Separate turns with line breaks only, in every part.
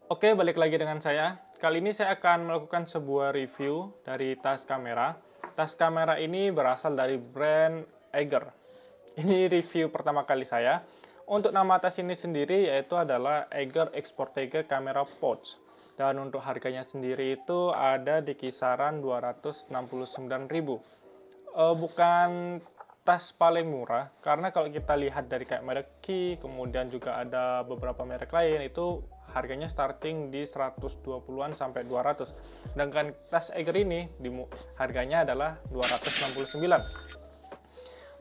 Oke, balik lagi dengan saya. Kali ini saya akan melakukan sebuah review dari tas kamera. Tas kamera ini berasal dari brand Eiger. Ini review pertama kali saya. Untuk nama tas ini sendiri yaitu adalah Eiger Exportege Camera Pouch. Dan untuk harganya sendiri itu ada di kisaran 269.000. Bukan tas paling murah, karena kalau kita lihat dari kayak merek Qi, kemudian juga ada beberapa merek lain, itu harganya starting di 120-an sampai 200. Sedangkan tas Eiger ini harganya adalah 269.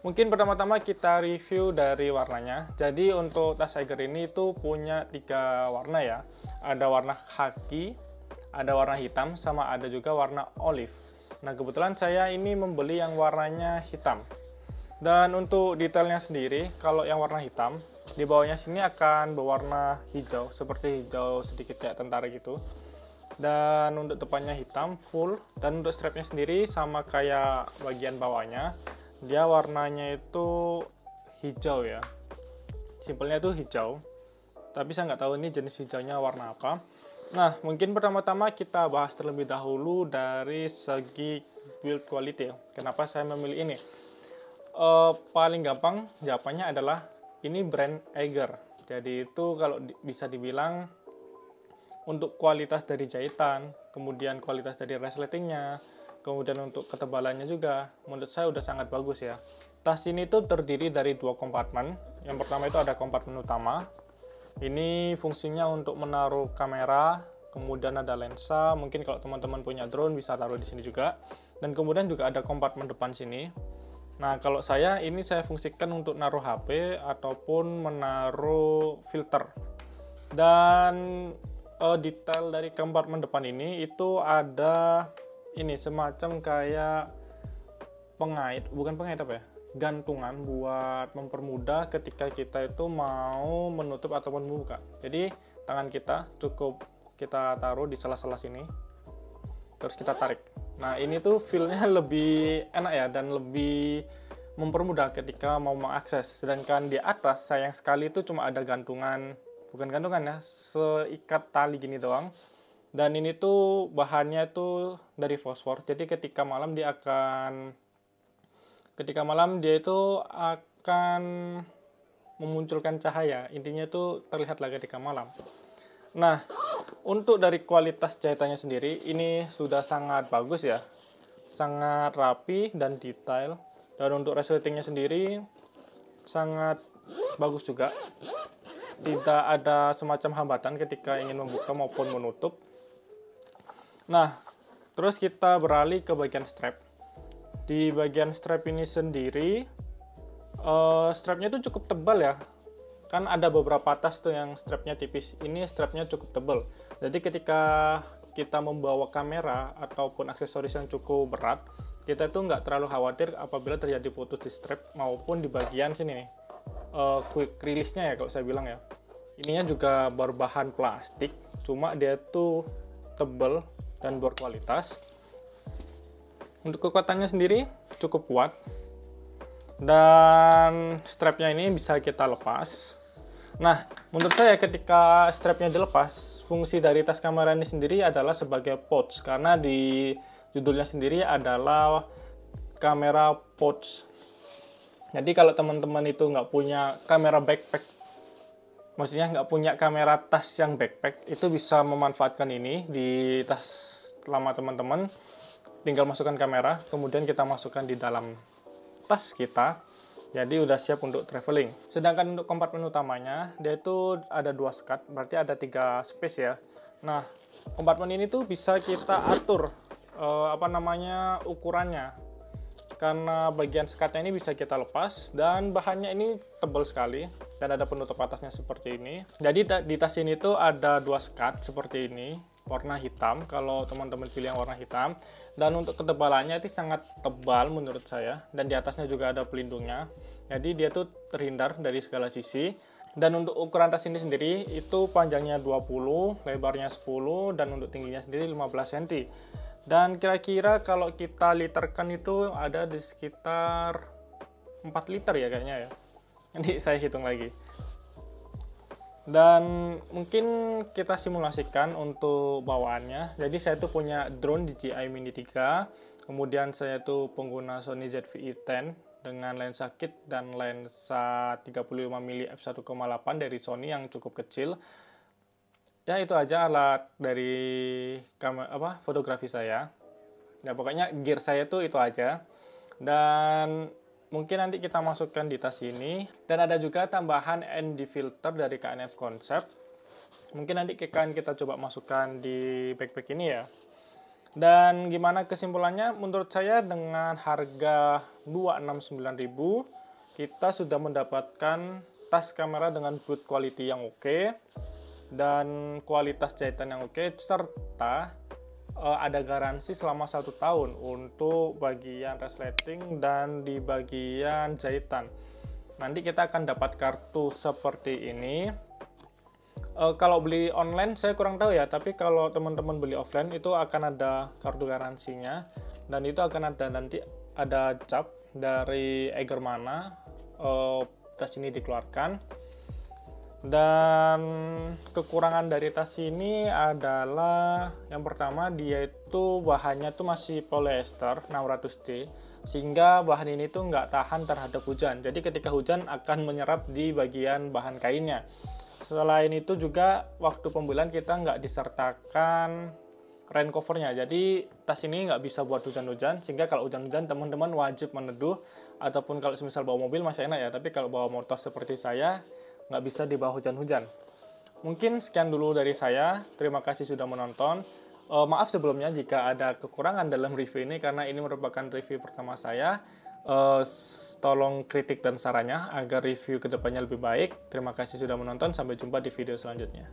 Mungkin pertama-tama kita review dari warnanya. Jadi untuk tas Eiger ini itu punya 3 warna ya. Ada warna khaki, ada warna hitam, sama ada juga warna olive. Nah, kebetulan saya ini membeli yang warnanya hitam. Dan untuk detailnya sendiri, kalau yang warna hitam, di bawahnya sini akan berwarna hijau, seperti hijau sedikit kayak tentara gitu. Dan untuk depannya hitam, full. Dan untuk strapnya sendiri sama kayak bagian bawahnya, dia warnanya itu hijau ya. Simpelnya itu hijau. Tapi saya nggak tahu ini jenis hijaunya warna apa. Nah, mungkin pertama-tama kita bahas terlebih dahulu dari segi build quality ya. Kenapa saya memilih ini? Paling gampang jawabannya adalah ini brand Eiger. Jadi itu kalau bisa dibilang untuk kualitas dari jahitan, kemudian kualitas dari resletingnya, kemudian untuk ketebalannya juga, menurut saya udah sangat bagus ya. Tas ini tuh terdiri dari 2 kompartemen. Yang pertama itu ada kompartemen utama. Ini fungsinya untuk menaruh kamera, kemudian ada lensa. Mungkin kalau teman-teman punya drone bisa taruh di sini juga. Dan kemudian juga ada kompartemen depan sini. Nah, kalau saya fungsikan untuk naruh HP ataupun menaruh filter. Dan detail dari kompartemen depan ini itu ada ini semacam kayak pengait, bukan pengait apa ya? Gantungan buat mempermudah ketika kita itu mau menutup ataupun membuka. Jadi tangan kita cukup kita taruh di sela-sela sini, terus kita tarik. Nah, ini tuh feel-nya lebih enak ya dan lebih mempermudah ketika mau mengakses. Sedangkan di atas sayang sekali itu cuma ada gantungan, bukan gantungan ya, seikat tali gini doang. Dan ini tuh bahannya tuh dari fosfor. Jadi ketika malam dia itu akan memunculkan cahaya. Intinya itu terlihat lagi ketika malam. Nah, untuk dari kualitas jahitannya sendiri, ini sudah sangat bagus ya. Sangat rapi dan detail. Dan untuk resletingnya sendiri, sangat bagus juga. Tidak ada semacam hambatan ketika ingin membuka maupun menutup. Nah, terus kita beralih ke bagian strap. Di bagian strap ini sendiri, strapnya itu cukup tebal ya. Kan ada beberapa tas tuh yang strapnya tipis. Ini strapnya cukup tebal. Jadi ketika kita membawa kamera ataupun aksesoris yang cukup berat, kita tuh nggak terlalu khawatir apabila terjadi putus di strap maupun di bagian sini nih. Quick release-nya ya kalau saya bilang ya. Ininya juga berbahan plastik, cuma dia tuh tebal dan berkualitas. Untuk kekuatannya sendiri cukup kuat. Dan strapnya ini bisa kita lepas. Nah, menurut saya ketika strapnya dilepas, fungsi dari tas kamera ini sendiri adalah sebagai pouch. Karena di judulnya sendiri adalah kamera pouch. Jadi kalau teman-teman itu nggak punya kamera backpack, maksudnya nggak punya kamera tas yang backpack, itu bisa memanfaatkan ini di tas lama teman-teman. Tinggal masukkan kamera, kemudian kita masukkan di dalam tas kita, jadi udah siap untuk traveling. Sedangkan untuk kompartemen utamanya, dia itu ada 2 skat, berarti ada 3 space ya. Nah, kompartemen ini tuh bisa kita atur ukurannya, karena bagian skatnya ini bisa kita lepas dan bahannya ini tebal sekali dan ada penutup atasnya seperti ini. Jadi di tas ini tuh ada 2 skat seperti ini, warna hitam kalau teman-teman pilih yang warna hitam. Dan untuk ketebalannya itu sangat tebal menurut saya, dan di atasnya juga ada pelindungnya, jadi dia tuh terhindar dari segala sisi. Dan untuk ukuran tas ini sendiri itu panjangnya 20, lebarnya 10, dan untuk tingginya sendiri 15 cm. Dan kira-kira kalau kita literkan itu ada di sekitar 4 liter ya kayaknya ya. Nanti saya hitung lagi. Dan mungkin kita simulasikan untuk bawaannya. Jadi saya tuh punya drone DJI Mini 3, kemudian saya tuh pengguna Sony ZV-E10 dengan lensa kit dan lensa 35mm f1.8 dari Sony yang cukup kecil. Ya itu aja alat dari fotografi saya. Ya pokoknya gear saya tuh itu aja. Dan mungkin nanti kita masukkan di tas ini. Dan ada juga tambahan ND filter dari KNF Concept. Mungkin nanti akan kita coba masukkan di backpack ini ya. Dan gimana kesimpulannya? Menurut saya dengan harga 269.000 kita sudah mendapatkan tas kamera dengan build quality yang oke dan kualitas jahitan yang oke, serta ada garansi selama 1 tahun untuk bagian resleting dan di bagian jahitan. Nanti kita akan dapat kartu seperti ini. Kalau beli online saya kurang tahu ya, tapi kalau teman-teman beli offline itu akan ada kartu garansinya, dan itu akan ada nanti ada cap dari Eiger mana tas ini dikeluarkan. Dan kekurangan dari tas ini adalah yang pertama, dia itu bahannya tuh masih polyester 600D, sehingga bahan ini tuh nggak tahan terhadap hujan. Jadi ketika hujan akan menyerap di bagian bahan kainnya. Selain itu juga waktu pembelian kita nggak disertakan rain covernya, jadi tas ini nggak bisa buat hujan-hujan, sehingga kalau hujan-hujan teman-teman wajib meneduh, ataupun kalau semisal bawa mobil masih enak ya, tapi kalau bawa motor seperti saya nggak bisa di bawah hujan-hujan. Mungkin sekian dulu dari saya, terima kasih sudah menonton. Maaf sebelumnya jika ada kekurangan dalam review ini, karena ini merupakan review pertama saya. Tolong kritik dan sarannya agar review kedepannya lebih baik. Terima kasih sudah menonton, sampai jumpa di video selanjutnya.